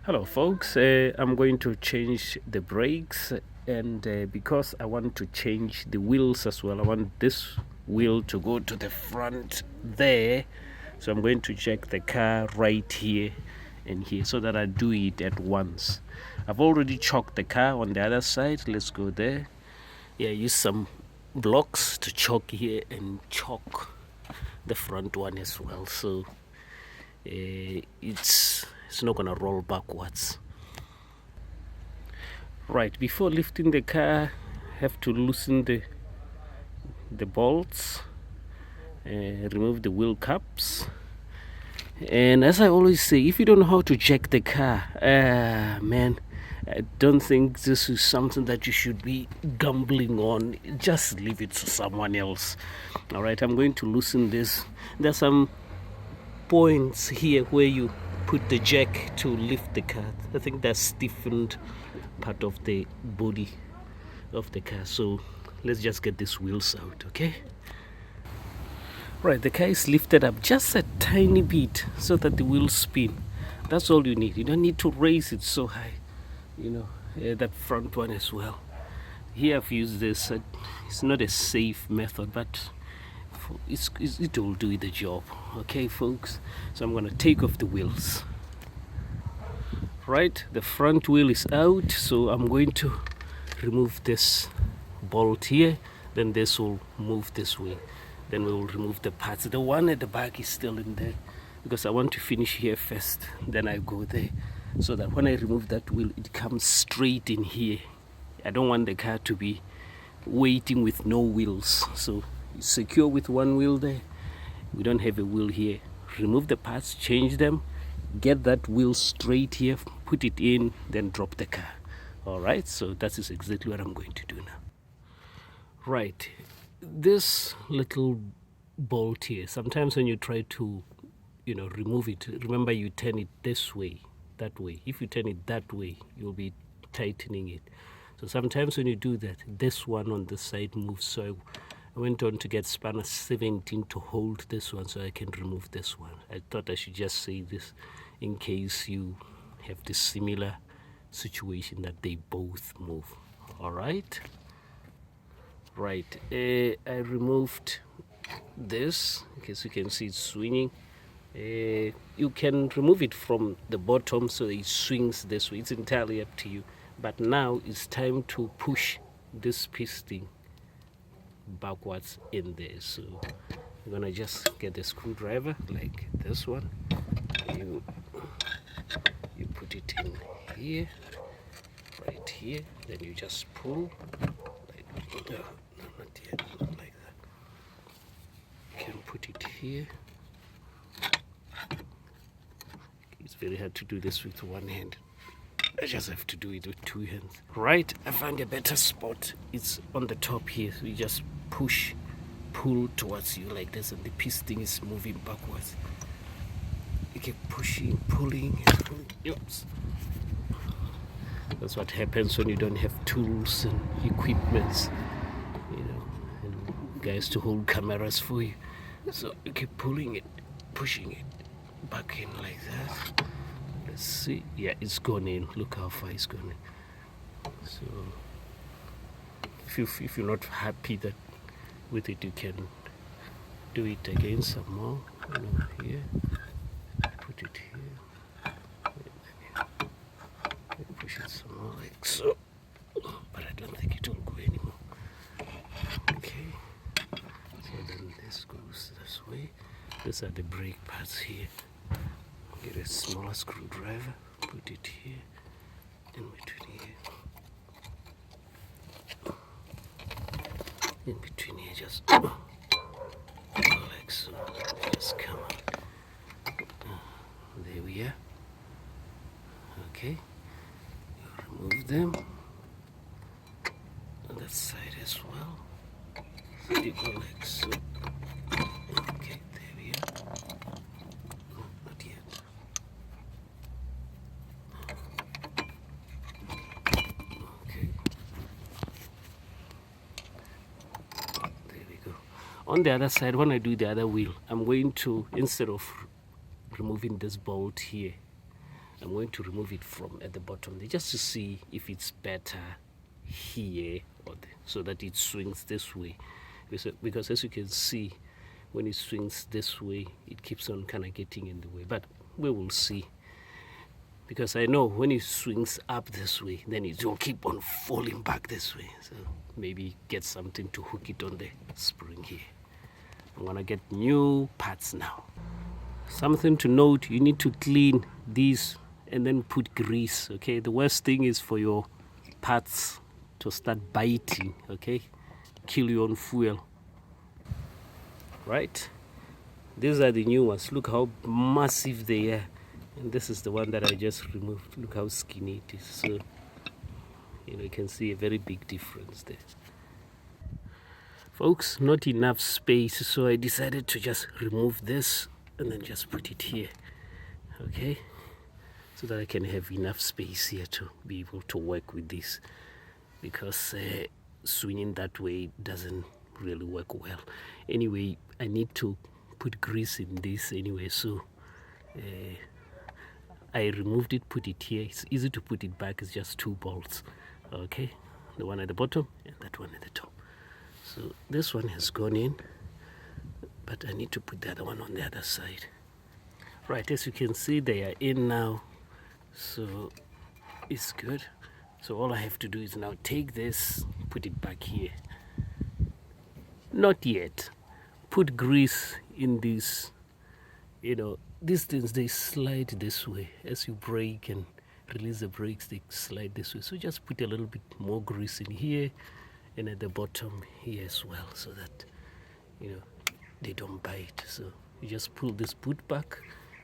Hello folks, I'm going to change the brakes, and because I want to change the wheels as well, I want this wheel to go to the front there, so I'm going to check the car right here and here so that I do it at once. I've already chalked the car on the other side. Let's go there. Yeah, use some blocks to chalk here and chalk the front one as well, so it's not gonna roll backwards. Right, before lifting the car, have to loosen the bolts, remove the wheel cups. And as I always say, if you don't know how to jack the car, man, I don't think this is something that you should be gambling on. Just leave it to someone else. All right, I'm going to loosen this. There's some points here where you put the jack to lift the car. I think that's stiffened part of the body of the car, so let's just get these wheels out. Okay, right, the car is lifted up just a tiny bit so that the wheels spin. That's all you need. You don't need to raise it so high, that front one as well. Here I've used this. It's not a safe method, but it will do the job. Okay folks, so I'm gonna take off the wheels. Right, the front wheel is out, so I'm going to remove this bolt here, then this will move this way, then we will remove the parts. The one at the back is still in there because I want to finish here first, then I go there, so that when I remove that wheel it comes straight in here. I don't want the car to be waiting with no wheels, so secure with one wheel there. We don't have a wheel here. Remove the parts, change them, get that wheel straight here, put it in, then drop the car. All right, so that is exactly what I'm going to do now. Right, this little bolt here, sometimes when you try to remove it, remember you turn it this way, that way. If you turn it that way, you'll be tightening it. So sometimes when you do that, this one on the side moves. So I went on to get spanner 17 to hold this one so I can remove this one. I thought I should just say this in case you have this similar situation that they both move. All right. Right, I removed this. Okay, so you can see it's swinging. You can remove it from the bottom so it swings this way. It's entirely up to you. But now it's time to push this piston backwards in there. So you're gonna just get the screwdriver like this one. You put it in here, right here. Then you just pull like no, not yet, not like that. You can put it here. It's very hard to do this with one hand. I just have to do it with two hands. Right, I found a better spot. It's on the top here. So you just pull towards you like this, and the piston is moving backwards. You keep pushing, pulling, and pulling. Oops. That's what happens when you don't have tools and equipments, and guys to hold cameras for you. So you keep pulling it, pushing it back in like that. Let's see. Yeah, it's gone in. Look how far it's gone in. So if you're not happy with it, you can do it again some more. Here, put it here, and push it some more like so. But I don't think it will go anymore. Okay. So then this goes this way. These are the brake pads here. Get a smaller screwdriver, put it here, in between here. In between here, just like so. Just come out. There we are. Okay. You remove them. On that side as well. So you go like so. Okay, there we are. Not yet. On the other side, when I do the other wheel, I'm going to, instead of removing this bolt here, I'm going to remove it from at the bottom there, just to see if it's better here or there, so that it swings this way, because as you can see, when it swings this way, it keeps on kind of getting in the way, but we will see, because I know when it swings up this way, then it will keep on falling back this way. So maybe get something to hook it on the spring here. I'm gonna get new parts now. Something to note, you need to clean these and then put grease, okay? The worst thing is for your parts to start biting, okay? Kill you on fuel, right? These are the new ones. Look how massive they are. And this is the one that I just removed. Look how skinny it is. So, you can see a very big difference there. Folks, not enough space, so I decided to just remove this and then just put it here, okay, so that I can have enough space here to be able to work with this, because swinging that way doesn't really work well. Anyway, I need to put grease in this anyway, so I removed it, put it here. It's easy to put it back. It's just 2 bolts, okay, the one at the bottom and that one at the top. So this one has gone in, but I need to put the other one on the other side. Right, as you can see, they are in now, so it's good. So all I have to do is now take this, put it back here. Not yet. Put grease in these, these things, they slide this way. As you brake and release the brakes, they slide this way. So just put a little bit more grease in here and at the bottom here as well, so that, they don't bite. So you just pull this boot back,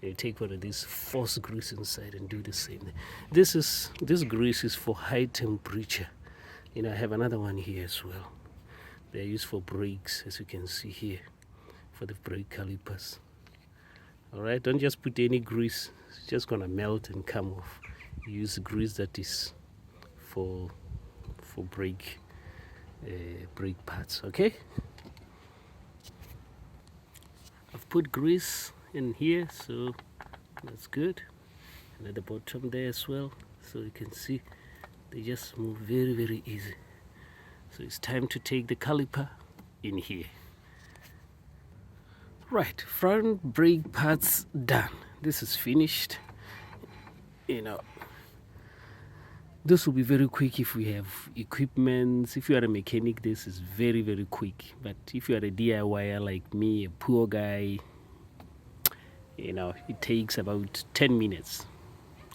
and you take one of these, force grease inside and do the same thing. This grease is for high temperature. I have another one here as well. They're used for brakes, as you can see here, for the brake calipers. Alright, don't just put any grease, it's just gonna melt and come off. Use grease that is for brake parts, okay? I've put grease in here, so that's good. And at the bottom there as well, so you can see they just move very, very easy. So it's time to take the caliper in here. Right, front brake parts done. This is finished. This will be very quick if we have equipment. If you are a mechanic, this is very, very quick. But if you are a DIYer like me, a poor guy, it takes about 10 minutes.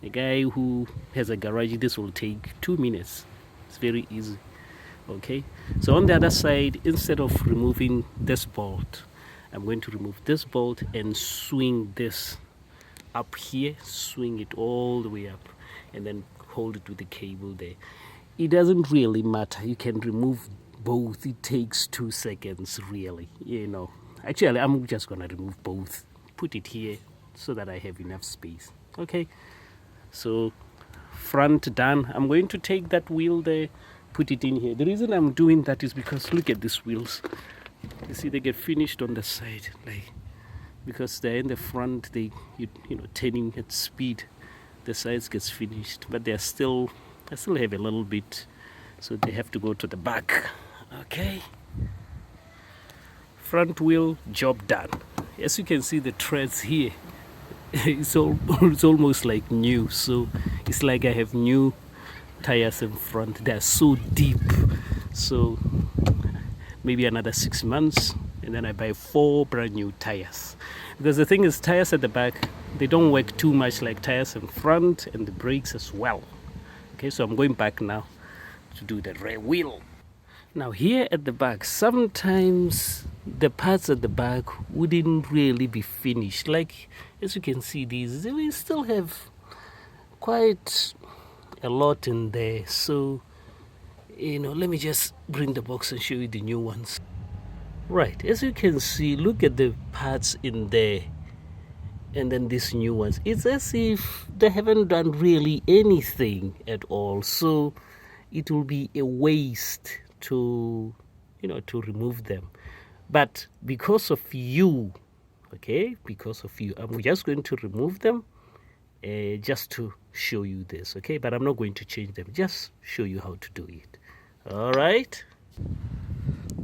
A guy who has a garage, this will take 2 minutes. It's very easy. Okay, so on the other side, instead of removing this bolt, I'm going to remove this bolt and swing this up here, swing it all the way up, and then hold it with the cable there. It doesn't really matter. You can remove both. It takes 2 seconds, really. Actually, I'm just going to remove both. Put it here so that I have enough space. Okay, so front done. I'm going to take that wheel there, put it in here. The reason I'm doing that is because look at these wheels. You see, they get finished on the side, because they're in the front. They, turning at speed, the sides gets finished, but I still have a little bit, so they have to go to the back. Okay, front wheel job done. As you can see, the treads here, it's almost like new. So it's like I have new tires in front. They're so deep. So maybe another 6 months, and then I buy 4 brand new tires. Because the thing is, tires at the back, they don't work too much like tires in front, and the brakes as well. Okay, so I'm going back now to do the rear wheel. Now here at the back, sometimes the parts at the back wouldn't really be finished. Like, as you can see, these, we still have quite a lot in there. So, let me just bring the box and show you the new ones. Right, as you can see, look at the parts in there, and then these new ones. It's as if they haven't done really anything at all. So it will be a waste to remove them. But because of you, I'm just going to remove them just to show you this, okay? But I'm not going to change them, just show you how to do it. All right,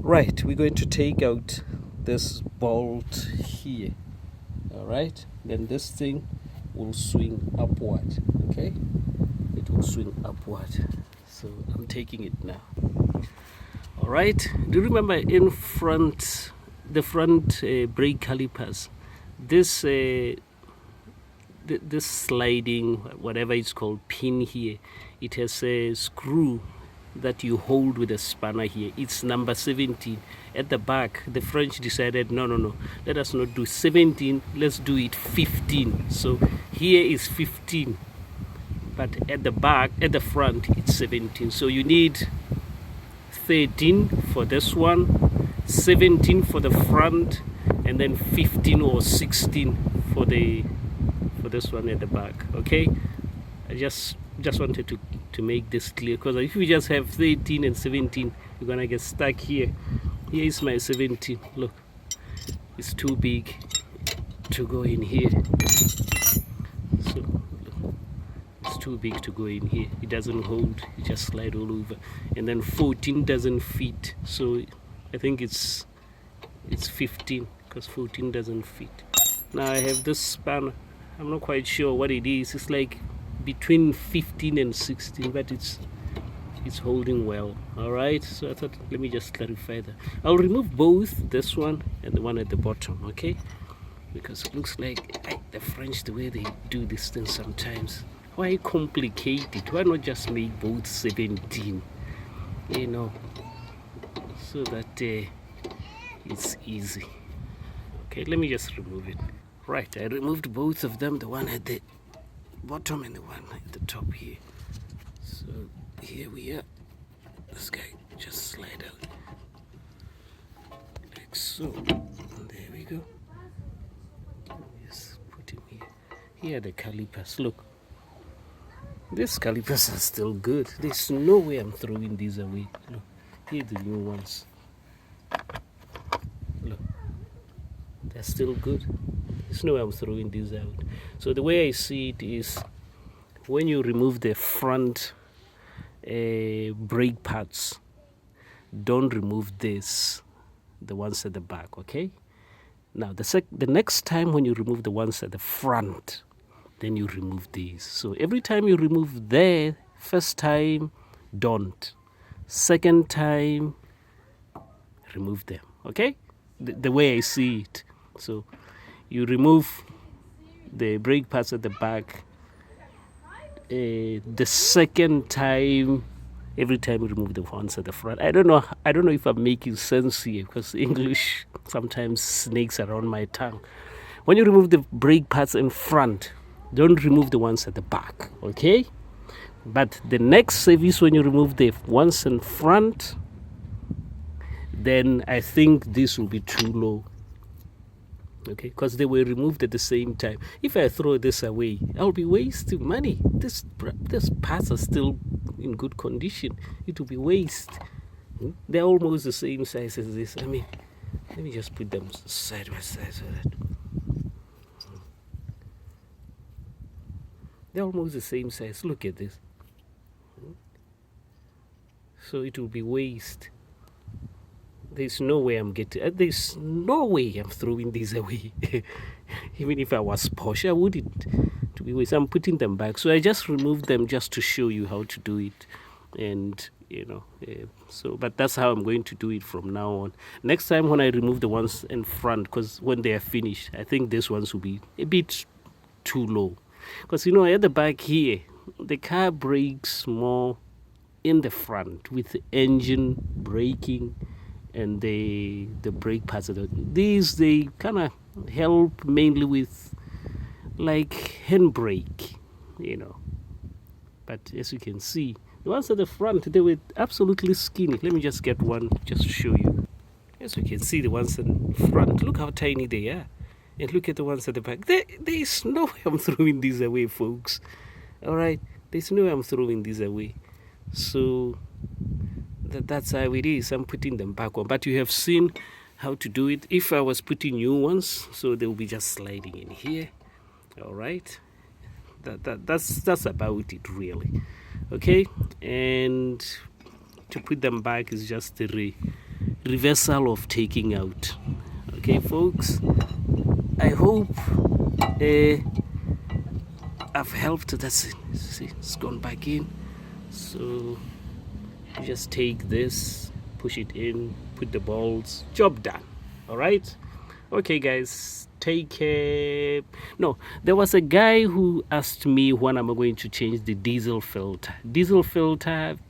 we're going to take out this bolt here. All right, then this thing will swing upward, okay? It will swing upward. So I'm taking it now. All right, do you remember in front, the front brake calipers, this this sliding, whatever it's called, pin here, it has a screw that you hold with a spanner here. It's number 17. At the back, the French decided, no, let us not do 17, let's do it 15. So here is 15, but at the back, at the front, it's 17. So you need 13 for this one, 17 for the front, and then 15 or 16 for this one at the back. Okay, I just wanted to make this clear, because if we just have 13 and 17, you're gonna get stuck here. Here is my 17. Look, it's too big to go in here. So look, it's too big to go in here. It doesn't hold, it just slide all over. And then 14 doesn't fit, so I think it's 15, because 14 doesn't fit. Now I have this spanner. I'm not quite sure what it is. It's like between 15 and 16, but it's holding well. All right, so I thought, let me just clarify that. I'll remove both, this one and the one at the bottom, okay? Because it looks like the French, the way they do this thing sometimes, why complicate it? Why not just make both 17, you know, so that it's easy. Okay, let me just remove it. Right, I removed both of them, the one at the bottom and the one at the top here. So here we are. This guy just slide out like so. And there we go. Just put him here. Here are the calipers. Look, these calipers are still good. There's no way I'm throwing these away. Look, here are the new ones. Look, they're still good. There's no way I'm throwing these out. So the way I see it is, when you remove the front brake pads, don't remove this, the ones at the back, okay? Now the next time when you remove the ones at the front, then you remove these. So every time you remove there, first time, don't. Second time, remove them, okay? The way I see it. So you remove the brake pads at the back the second time, every time you remove the ones at the front. I don't know if I'm making sense here, because English sometimes snakes around my tongue. When you remove the brake pads in front, don't remove the ones at the back, okay? But the next service, when you remove the ones in front, then I think this will be too low. Okay, because they were removed at the same time. If I throw this away, I'll be wasting money. This parts are still in good condition. It will be waste. They're almost the same size as this. I mean, let me just put them side by side so that they're almost the same size. Look at this. So it will be waste. There's no way there's no way I'm throwing these away. Even if I was posh, I wouldn't. To be waste, I'm putting them back. So I just removed them just to show you how to do it. And, you know, but that's how I'm going to do it from now on. Next time when I remove the ones in front, because when they are finished, I think these ones will be a bit too low. Because, you know, at the back here, the car brakes more in the front with the engine braking and the brake pads. These, they kind of help mainly with like handbrake, you know. But as you can see, the ones at the front, they were absolutely skinny. Let me just get one just to show you. As you can see, the ones in front, look how tiny they are. And look at the ones at the back. There's no way I'm throwing these away, folks. All right, there's no way I'm throwing these away. So that's how it is. I'm putting them back on. But you have seen how to do it. If I was putting new ones, so they will be just sliding in here. All right. that's about it really. Okay, and to put them back is just the reversal of taking out. Okay folks, I hope I've helped. That's it. See, it's gone back in. So you just take this, push it in, put the bolts, job done. All right, okay guys, take care. No, there was a guy who asked me when I'm going to change the diesel filter.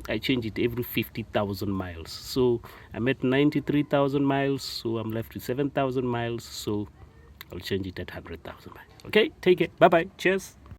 I change it every 50,000 miles. So I'm at 93,000 miles, so I'm left with 7,000 miles. So I'll change it at 100,000 miles. Okay, take it. Bye bye. Cheers.